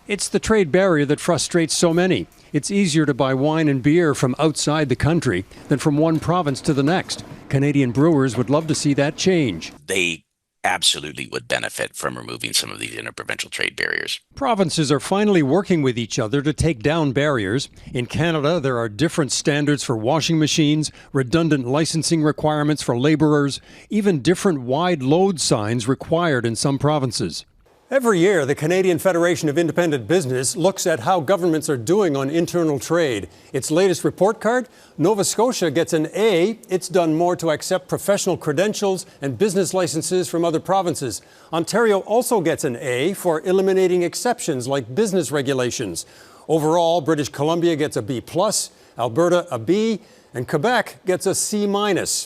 It's the trade barrier that frustrates so many. It's easier to buy wine and beer from outside the country than from one province to the next. Canadian brewers would love to see that change. They absolutely would benefit from removing some of these interprovincial trade barriers. Provinces are finally working with each other to take down barriers. In Canada, there are different standards for washing machines, redundant licensing requirements for laborers, even different wide load signs required in some provinces. Every year, the Canadian Federation of Independent Business looks at how governments are doing on internal trade. Its latest report card, Nova Scotia gets an A. It's done more to accept professional credentials and business licenses from other provinces. Ontario also gets an A for eliminating exceptions like business regulations. Overall, British Columbia gets a B+, Alberta a B, and Quebec gets a C-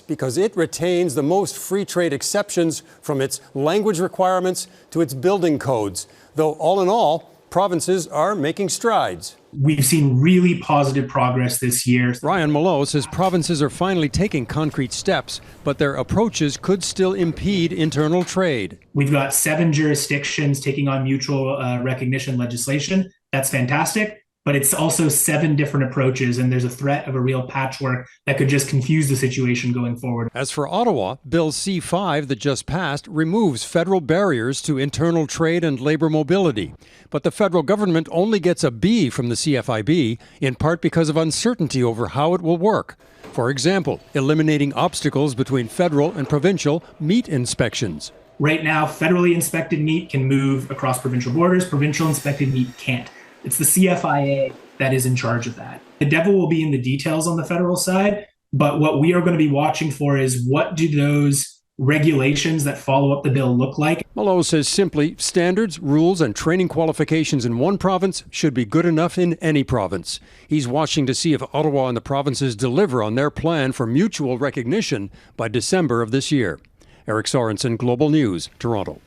because it retains the most free trade exceptions from its language requirements to its building codes. Though all in all, provinces are making strides. We've seen really positive progress this year. Ryan Mallow says provinces are finally taking concrete steps, but their approaches could still impede internal trade. We've got 7 jurisdictions taking on mutual recognition legislation. That's fantastic. But it's also 7 different approaches, and there's a threat of a real patchwork that could just confuse the situation going forward. As for Ottawa, Bill C-5 that just passed removes federal barriers to internal trade and labor mobility. But the federal government only gets a B from the CFIB, in part because of uncertainty over how it will work. For example, eliminating obstacles between federal and provincial meat inspections. Right now, federally inspected meat can move across provincial borders. Provincial inspected meat can't. It's the CFIA that is in charge of that. The devil will be in the details on the federal side, but what we are going to be watching for is what do those regulations that follow up the bill look like? Mallow says simply, standards, rules, and training qualifications in one province should be good enough in any province. He's watching to see if Ottawa and the provinces deliver on their plan for mutual recognition by December of this year. Eric Sorensen, Global News, Toronto.